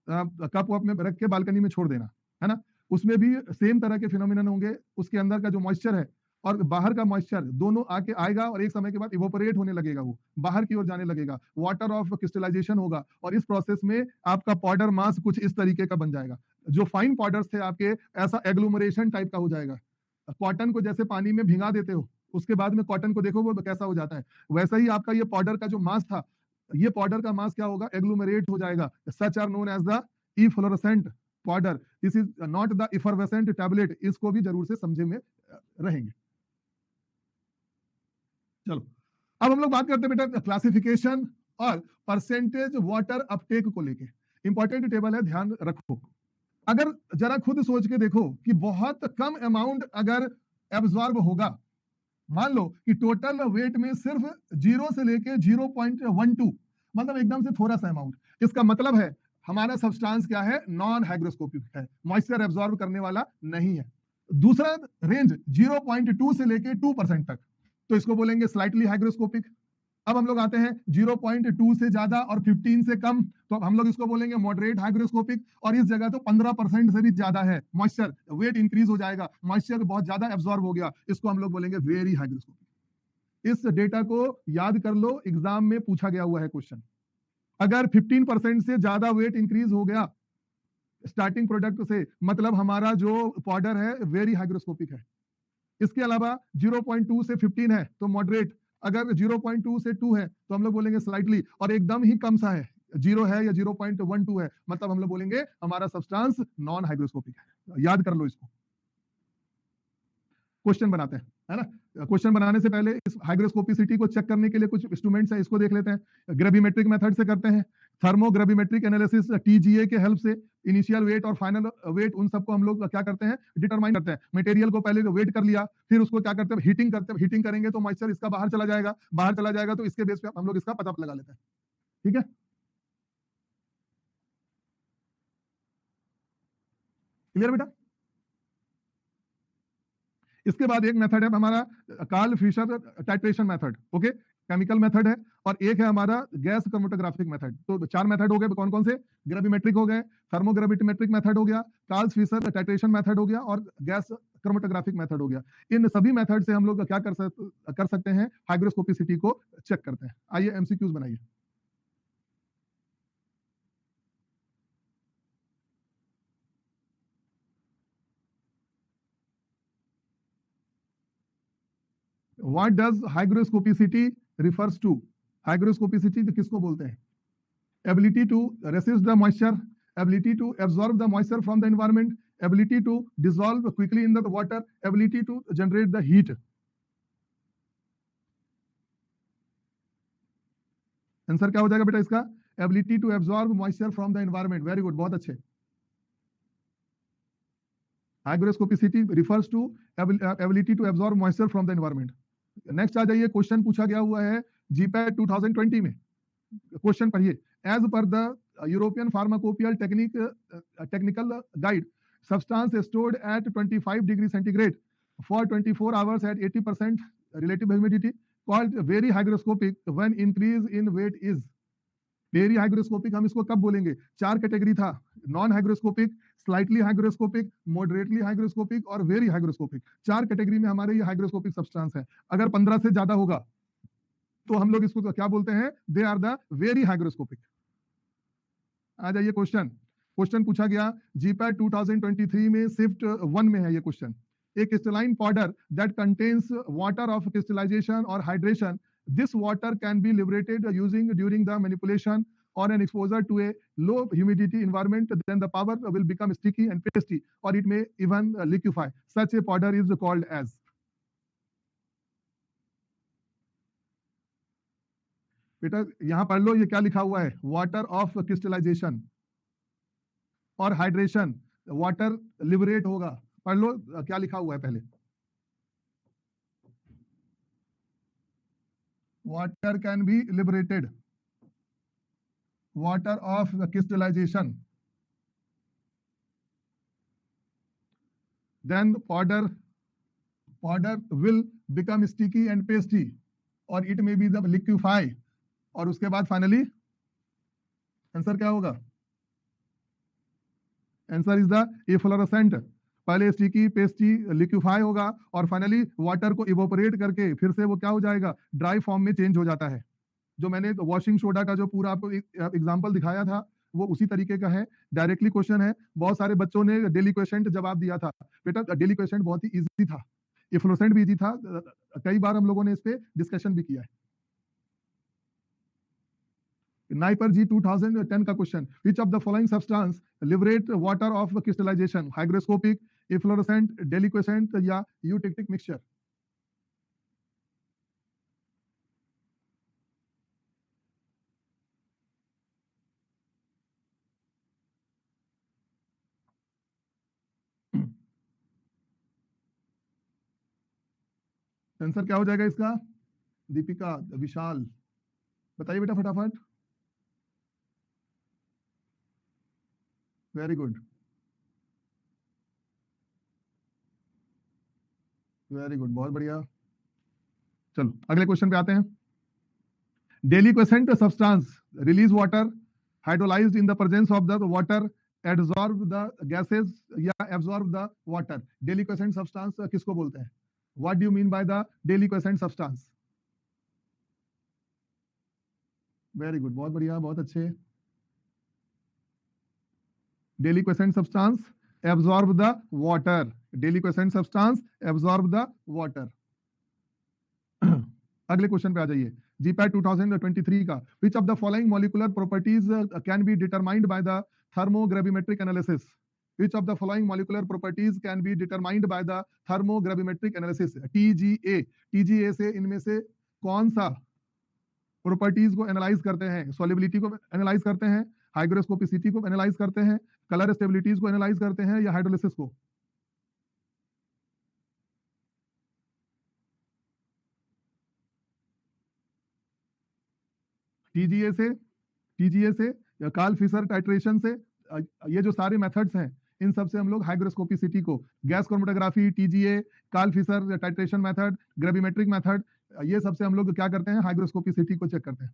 कप वप में रख के बालकनी में छोड़ देना, है ना। उसमें भी सेम तरह के फिनोमिनन होंगे, उसके अंदर का जो मॉइस्चर है और बाहर का मॉइस्चर दोनों आके आएगा और एक समय के बाद इवोपरेट होने लगेगा, वो बाहर की ओर जाने लगेगा, वाटर ऑफ क्रिस्टलाइजेशन होगा और इस प्रोसेस में आपका पाउडर मास कुछ इस तरीके का बन जाएगा। जो फाइन पाउडर्स थे आपके, ऐसा एग्लोमरेशन टाइप का हो जाएगा। कॉटन को जैसे पानी में भिंगा देते हो, उसके बाद में कॉटन को देखो वो कैसा हो जाता है, वैसा ही आपका ये पाउडर का जो मास था, ये पाउडर का मास क्या होगा, एग्लोमरेट हो जाएगा। Such are known as the efflorescent powder. This is not the effervescent tablet. इसको भी जरूर से समझे में रहेंगे। चलो अब हम लोग बात करते हैं बेटा क्लासिफिकेशन और परसेंटेज वाटर अपटेक को लेके। इंपॉर्टेंट टेबल है, ध्यान रखो। अगर जरा खुद सोच के देखो कि बहुत कम अमाउंट अगर एब्जॉर्ब होगा, मान लो कि टोटल वेट में सिर्फ 0 से लेके 0.12, मतलब एकदम से थोड़ा सा अमाउंट, इसका मतलब है हमारा सब्सटेंस क्या है, नॉन हाइग्रोस्कोपिक है, मॉइस्चर एब्जॉर्ब करने वाला नहीं है। दूसरा रेंज 0.2 से लेके 2% तक, तो इसको बोलेंगे स्लाइटली हाइग्रोस्कोपिक। अब हम लोग आते हैं 0.2 से ज्यादा और 15 से कम, तो हम लोग इसको बोलेंगे मॉडरेट हाइग्रोस्कोपिक। और इस जगह तो 15% से भी ज्यादा है मॉइस्चर, वेट इंक्रीज हो जाएगा, मॉइस्चर बहुत ज्यादा एब्जॉर्ब हो गया, इसको हम लोग बोलेंगे वेरी हाइग्रोस्कोपिक। इस डेटा को याद कर लो, एग्जाम में पूछा गया हुआ है क्वेश्चन। अगर 15% से ज्यादा वेट इंक्रीज हो गया स्टार्टिंग प्रोडक्ट से, मतलब हमारा जो पाउडर है वेरी हाइग्रोस्कोपिक है। इसके अलावा 0.2 से 15 है तो मॉडरेट, अगर 0.2 से 2 है तो हम लोग बोलेंगे स्लाइटली, और एकदम ही कम सा है 0 है या 0.12 है, मतलब हम लोग बोलेंगे हमारा सब्सटेंस नॉन हाइग्रोस्कोपिक है। याद कर लो इसको। क्वेश्चन बनाते हैं, है ना। क्वेश्चन बनाने से पहले इस हाइग्रोस्कोपिसिटी को चेक करने के लिए कुछ इंस्ट्रूमेंट्स है, इसको देख लेते हैं। ग्रेविमेट्रिक मेथड से करते हैं, थर्मोग्रेविमेट्रिक एनालिसिस टीजीए के हेल्प से इनिशियल वेट और फाइनल वेट, उन सबको हम लोग क्या करते हैं, डिटरमाइन करते हैं। मटेरियल को पहले वेट कर लिया, फिर उसको क्या करते हैं, हीटिंग करते हैं। हीटिंग करेंगे तो मॉइस्चर इसका बाहर चला जाएगा, बाहर चला जाएगा तो इसके बेस पे हम लोग इसका पता लगा लेते हैं। ठीक है, क्लियर बेटा। इसके बाद एक मेथड है हमारा Karl Fischer titration method, okay, chemical method है। और एक है हमारा गैस क्रोमेटोग्राफिक मेथड। तो चार मेथड हो गए, कौन कौन से, ग्रेविमेट्रिक हो गए, थर्मोग्रेविमेट्रिक मेथड हो गया, कार्ल फिशर टाइट्रेशन मेथड हो गया, और गैस क्रोमेटोग्राफिक मेथड हो गया। इन सभी मेथड से हम लोग क्या कर सकते हैं, हाइग्रोस्कोपिसिटी को चेक करते हैं। आइए एमसीक्यूज बनाइए। What does hygroscopicity refers to. Hygroscopicity किसको बोलते हैं, ability to resist the moisture, ability to absorb the moisture from the environment, ability to dissolve quickly in the water, ability to generate the heat। Answer क्या हो जाएगा बेटा इसका, ability to absorb moisture from the environment. Very good, बहुत अच्छे। Hygroscopicity refers to ability to absorb moisture from the environment. Next आ जाइए, question पूछा गया हुआ है जीपैट 2020 में। क्वेश्चन पढ़िए, as per the European pharmacopeial technical guide, substance stored at 25 degree centigrade for 24 hours at 80% relative humidity called very hygroscopic when increase in weight is। Very hygroscopic हम इसको कब बोलेंगे, चार कैटेगरी था, non hygroscopic, slightly hygroscopic, moderately hygroscopic और very hygroscopic. चार category में हमारे ये हाइग्रोस्कोपिक सब्सटेंस है। अगर 15 से ज्यादा होगा तो हम लोग इसको क्या बोलते हैं, they are the very hygroscopic. आ जाइए क्वेश्चन, क्वेश्चन पूछा गया जीपैट 2023 में शिफ्ट 1 में है ये क्वेश्चन। एक crystalline powder that contains water of crystallization और hydration, this water can be liberated using during the manipulation or an exposure to a low humidity environment, then the powder will become sticky and pasty or it may even liquefy. Such a powder is called as। बेटा यहां पढ़ लो, ये क्या लिखा हुआ है, water of crystallization और hydration, water liberate होगा। पढ़ लो क्या लिखा हुआ है पहले, water can be liberated, water of crystallization, then powder will become sticky and pasty और it may be the liquefy, और उसके बाद फाइनली आंसर क्या होगा, आंसर इज द एफ्लोरेसेंट। पहले स्टिकी, पेस्टी, लिक्विफाई होगा और फाइनली वाटर को इवोपरेट करके फिर से वो क्या हो जाएगा, ड्राई फॉर्म में चेंज हो जाता है। जो मैंने वॉशिंग सोडा का जो पूरा आपको एग्जांपल दिखाया था वो उसी तरीके का है। डायरेक्टली क्वेश्चन है, बहुत सारे बच्चों ने डेली क्वेश्चन जवाब दिया था। बेटा डेली क्वेश्चन बहुत ही इजी था, एफ्लोरेसेंट भी इजी था, कई बार हम लोगों ने इस पे डिस्कशन भी किया है। नाइपर जी 2010 का question, which of the following substance liberate water of crystallization, hygroscopic, efflorescent, deliquescent या यूटिक्टिक मिक्सचर। आंसर क्या हो जाएगा इसका, दीपिका, विशाल, बताइए बेटा फटाफट। वेरी गुड, वेरी गुड, बहुत बढ़िया। चलो अगले क्वेश्चन पे आते हैं। Deliquescent substance release water hydrolysed in the presence of the water, absorb the gases या absorb the water. Deliquescent substance किसको बोलते हैं, what do you mean by the deliquescent substance. Very good, बहुत बढ़िया, बहुत अच्छे। Deliquescent substance absorb the water, deliquescent substance absorb the water. अगले question पे आ जाइए, जीपैट 2023 का, which of the following molecular properties can be determined by the thermogravimetric analysis, which of the following molecular properties can be determined by the thermogravimetric analysis, TGA. TGA से इनमें से कौन सा प्रॉपर्टीज को एनालाइज करते हैं? Solubility को analyse करते हैं, हाइग्रोस्कोपिसिटी को एनालाइज करते हैं, कलर स्टेबिलिटीज को एनालाइज करते हैं, या हाइड्रोलिसिस को? टीजीए से या कार्ल फिशर टाइट्रेशन से, ये जो सारे मेथड्स हैं इन सब से हम लोग हाइग्रोस्कोपिसिटी को, gas chromatography, TGA, Karl Fischer titration method, gravimetric method, ये सबसे हम लोग क्या करते हैं? हाइग्रोस्कोपिसिटी को चेक करते हैं।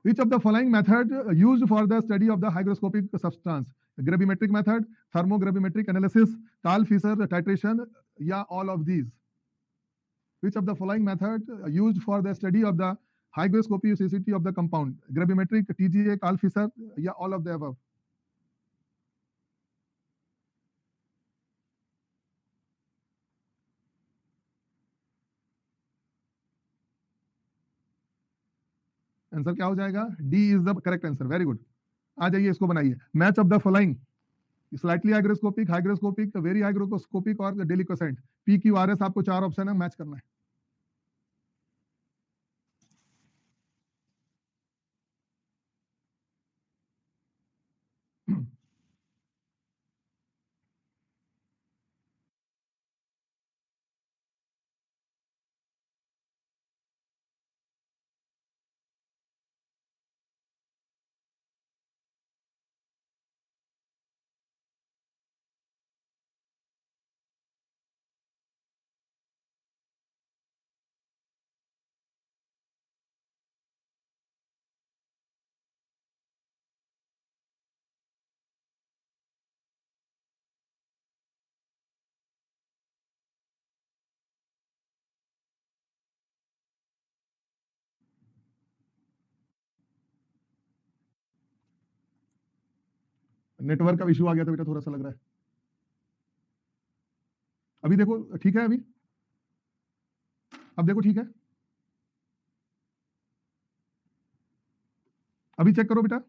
Which of the following method used for the study of the hygroscopic substance? Gravimetric method, thermogravimetric analysis, Karl Fisher titration, या all of these? Which of the following method used for the study of the hygroscopicity of the compound? Gravimetric, TGA, Karl Fisher, या all of the above? Answer क्या हो जाएगा? D is the correct answer. Very good. आ जाइए, इसको बनाइए। Match of the following, slightly hygroscopic, hygroscopic, very hygroscopic और deliquescent. P Q R S आपको 4 ऑप्शन है, मैच करना है। नेटवर्क का इशू आ गया था बेटा, थोड़ा सा लग रहा है। अभी देखो ठीक है? अभी अब देखो ठीक है? अभी चेक करो बेटा,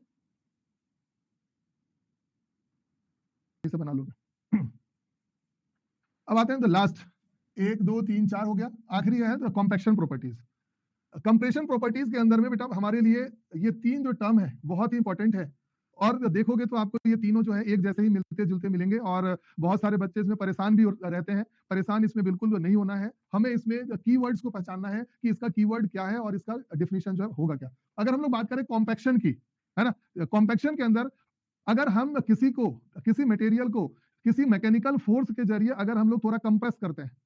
इसे बना लो। अब आते हैं तो लास्ट 1 2 3 4 हो गया, आखिरी है तो कॉम्पैक्शन प्रॉपर्टीज। कंप्रेशन प्रॉपर्टीज के अंदर में बेटा हमारे लिए ये 3 जो टर्म है बहुत ही इंपॉर्टेंट है, और देखोगे तो आपको ये तीनों जो है एक जैसे ही मिलते जुलते मिलेंगे, और बहुत सारे बच्चे इसमें परेशान भी रहते हैं। परेशान इसमें बिल्कुल नहीं होना है, हमें इसमें कीवर्ड्स को पहचानना है कि इसका कीवर्ड क्या है और इसका डेफिनेशन जो है होगा क्या। अगर हम लोग बात करें कॉम्पैक्शन की, है ना, कॉम्पैक्शन के अंदर अगर हम किसी मटेरियल को किसी मैकेनिकल फोर्स के जरिए अगर हम लोग थोड़ा कंप्रेस करते हैं,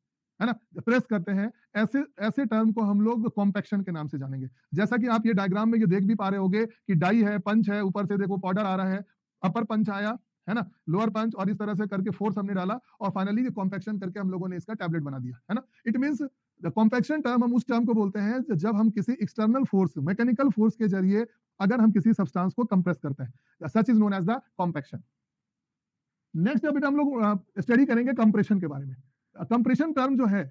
है ना, प्रेस करते हैं, ऐसे ऐसे टर्म को हम लोग कॉम्पैक्शन के नाम से जानेंगे। जैसा कि आप ये डायग्राम में ये देख भी पा रहे होगे कि डाई है, पंच है, ऊपर से देखो पाउडर आ रहा है, अपर पंच आया, है ना, लोअर पंच, और इस तरह से करके फोर्स हमने डाला और फाइनली ये कॉम्पैक्शन करके हम लोगों ने इसका टैबलेट बना दिया, है ना। इट मींस कॉम्पैक्शन टर्म हम उस टर्म को बोलते हैं जब हम किसी एक्सटर्नल फोर्स, मैकेनिकल फोर्स के जरिए अगर हम किसी सब्सटेंस को कंप्रेस करते हैं, such is known as the compaction. Next अभी हम लोग स्टडी करेंगे कंप्रेशन के बारे में। कंप्रेशन टर्म जो है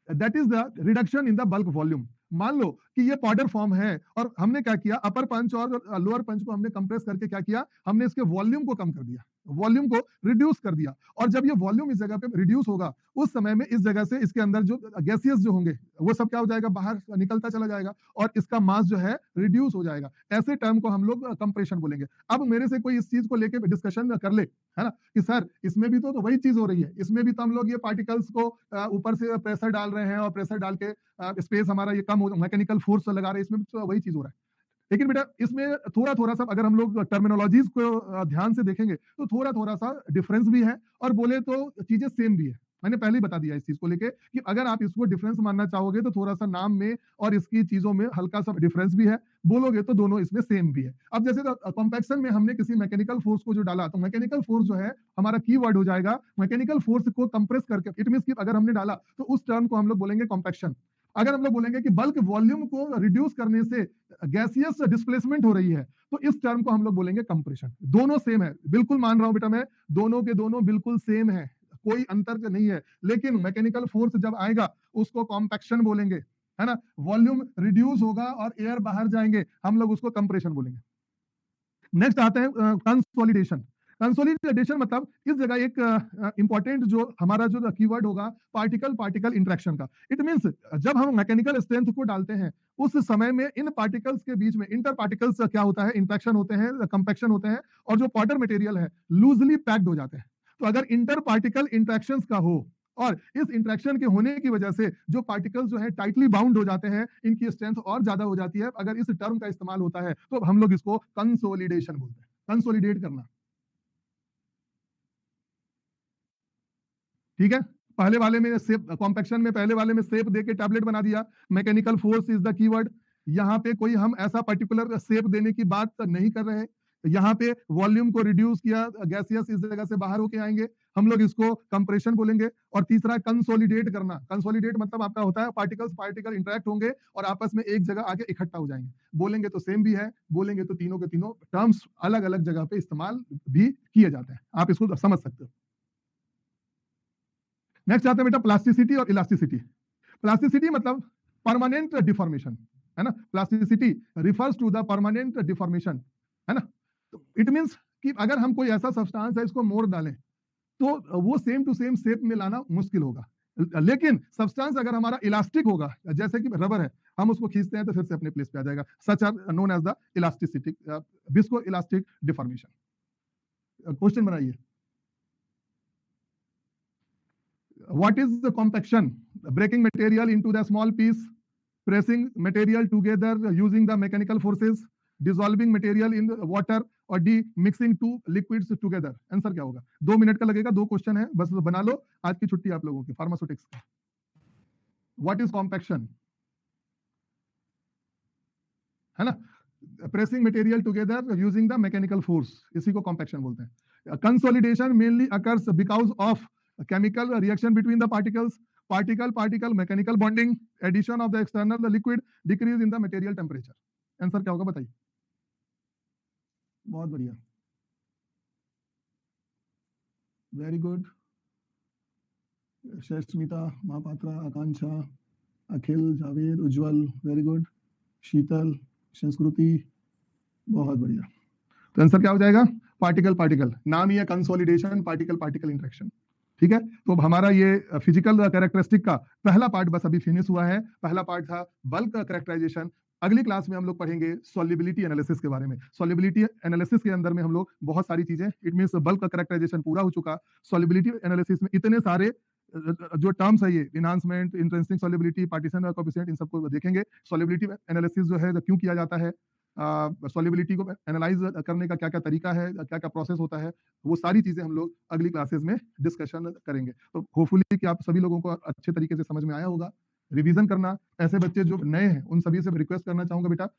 that is the reduction in the bulk volume. मान लो कि ये पाउडर फॉर्म है और हमने क्या किया, अपर पंच और लोअर पंच को हमने कंप्रेस करके क्या किया, हमने इसके वॉल्यूम को कम कर दिया, वॉल्यूम को रिड्यूस कर दिया। और जब ये वॉल्यूम इस जगह पे रिड्यूस होगा उस समय में इस जगह से इसके अंदर जो गैसियस जो होंगे वो सब क्या हो जाएगा, बाहर निकलता चला जाएगा और इसका मास जो है रिड्यूस हो जाएगा। ऐसे टर्म को हम लोग कंप्रेशन बोलेंगे। अब मेरे से कोई इस चीज को लेकर डिस्कशन कर ले, है ना, कि सर इसमें भी तो वही चीज हो रही है, इसमें भी तो हम लोग ये पार्टिकल्स को ऊपर से प्रेशर डाल रहे हैं और प्रेशर डाल के स्पेस हमारा ये कम हो, मैकेनिकल फोर्स लगा रहे हैं, इसमें तो वही चीज हो रहा है। लेकिन बेटा इसमें थोड़ा थोड़ा सा अगर हम लोग टर्मिनोलॉजीज को ध्यान से देखेंगे तो थोड़ा थोड़ा सा डिफरेंस भी है, और बोले तो चीजें सेम भी है। मैंने पहले ही बता दिया इस चीज को लेके कि अगर आप इसको डिफरेंस मानना चाहोगे तो थोड़ा सा नाम में और इसकी चीजों में हल्का सा डिफरेंस भी है, बोलोगे तो दोनों इसमें सेम भी है। अब जैसे कॉम्पैक्शन में हमने किसी मैकेनिकल फोर्स को जो डाला, तो मैकेनिकल फोर्स जो है हमारा की वर्ड हो जाएगा मैकेनिकल फोर्स को कंप्रेस करके। इट मींस कि अगर हमने डाला तो उस टर्म को हम लोग बोलेंगे कॉम्पैक्शन। अगर हम लोग बोलेंगे कि बल्क वॉल्यूम को रिड्यूस करने से गैसियस डिस्प्लेसमेंट हो रही है, तो इस टर्म को हम लोग बोलेंगे कंप्रेशन। दोनों सेम है, बिल्कुल मान रहा हूं बेटा मैं, दोनों के दोनों बिल्कुल सेम है, कोई अंतर नहीं है। लेकिन मैकेनिकल फोर्स जब आएगा उसको कॉम्पैक्शन बोलेंगे, है ना। वॉल्यूम रिड्यूस होगा और एयर बाहर जाएंगे, हम लोग उसको कंप्रेशन बोलेंगे। नेक्स्ट आते हैं कंसोलिडेशन। कंसोलिडेशन मतलब इस जगह एक इंपॉर्टेंट जो हमारा जो कीवर्ड होगा पार्टिकल पार्टिकल इंटरेक्शन का। इट मींस जब हम मैकेनिकल स्ट्रेंथ को डालते हैं उस समय में इन पार्टिकल्स के बीच में इंटर पार्टिकल्स क्या होता है, इंटरेक्शन होते हैं, कंपैक्शन होते हैं, और जो पाउडर मटेरियल है लूजली पैक्ड हो जाते हैं। तो अगर इंटर पार्टिकल इंटरेक्शन का हो और इस इंटरेक्शन के होने की वजह से जो पार्टिकल्स जो है टाइटली बाउंड हो जाते हैं, इनकी स्ट्रेंथ और ज्यादा हो जाती है। अगर इस टर्म का इस्तेमाल होता है तो हम लोग इसको कंसोलिडेशन बोलते हैं, कंसोलिडेट करना। ठीक है, पहले वाले में सेप कॉम्पैक्शन में पहले वाले में सेप देके टैबलेट बना दिया, mechanical force is the keyword. यहाँ पे कोई हम ऐसा पर्टिकुलर सेप देने की बात नहीं कर रहे हैं, यहाँ पे वॉल्यूम को रिड्यूस किया, गैसियस इस जगह से बाहर होके आएंगे, हम लोग इसको कंप्रेशन बोलेंगे। और तीसरा कंसोलिडेट करना, कंसोलिडेट मतलब आपका होता है पार्टिकल्स पार्टिकल इंटरेक्ट होंगे और आपस में एक जगह आके इकट्ठा हो जाएंगे। बोलेंगे तो सेम भी है, बोलेंगे तो तीनों के तीनों टर्म्स अलग अलग जगह पे इस्तेमाल भी किए जाते हैं, आप इसको समझ सकते हो। नेक्स्ट आते हैं बेटा प्लास्टिसिटी और इलास्टिसिटी। प्लास्टिसिटी मतलब परमानेंट डिफॉर्मेशन, है ना। Plasticity refers to the permanent deformation, है ना। इट मींस कि अगर हम कोई ऐसा सब्सटेंस है इसको मोड़ डालें तो वो सेम टू सेम शेप में लाना मुश्किल होगा। लेकिन सब्सटेंस अगर हमारा इलास्टिक होगा, जैसे कि रबर है, हम उसको खींचते हैं तो फिर से अपने प्लेस पे आ जाएगा। Such are known as the elasticity, visco elastic deformation. Question बनाइए। What is the compaction? Breaking material into the small piece, pressing material together using the mechanical forces, dissolving material in the water और D mixing two liquids together. Answer क्या होगा? 2 minute का लगेगा, 2 question है, बस बना लो, आज की छुट्टी आप लोगों की फार्मास्यूटिक्स का। व्हाट इज कॉम्पैक्शन, है ना। Pressing material together using the mechanical force, इसी को कॉम्पैक्शन बोलते हैं। Consolidation mainly occurs because of chemical reaction between the particles, particle particle mechanical bonding, addition of the external the liquid, decrease in the material temperature। Answer क्या होगा बताइए? बहुत बढ़िया, very good. शैस्मिता, Mohapatra, आकांक्षा, अखिल, जावेद, उज्जवल, very good. शीतल, संस्कृति, बहुत बढ़िया। तो आंसर क्या हो जाएगा? पार्टिकल पार्टिकल, नाम ही है कंसोलिडेशन, पार्टिकल पार्टिकल इंटरेक्शन। ठीक है, तो हमारा ये फिजिकल कैरेक्टरिस्टिक का पहला पार्ट बस अभी फिनिश हुआ है। पहला पार्ट था बल्क कैरेक्टराइजेशन। अगली क्लास में हम लोग पढ़ेंगे सॉल्युबिलिटी एनालिसिस के बारे में। सॉल्युबिलिटी एनालिसिस के अंदर में हम लोग बहुत सारी चीजें, इट मींस बल्क कैरेक्टराइजेशन पूरा हो चुका, सॉल्युबिलिटी एनालिसिस में इतने सारे जो टर्म्स है, ये enhancement, intrinsic solubility, partition coefficient, इन सबको देखेंगे। सॉल्युबिलिटी एनालिसिस जो है क्यों किया जाता है, सॉल्युबिलिटी को एनालाइज करने का क्या क्या तरीका है, क्या क्या प्रोसेस होता है, वो सारी चीजें हम लोग अगली क्लासेस में डिस्कशन करेंगे। तो होपफुली कि आप सभी लोगों को अच्छे तरीके से समझ में आया होगा। रिवीजन करना, ऐसे बच्चे जो नए हैं उन सभी से रिक्वेस्ट करना चाहूंगा बेटा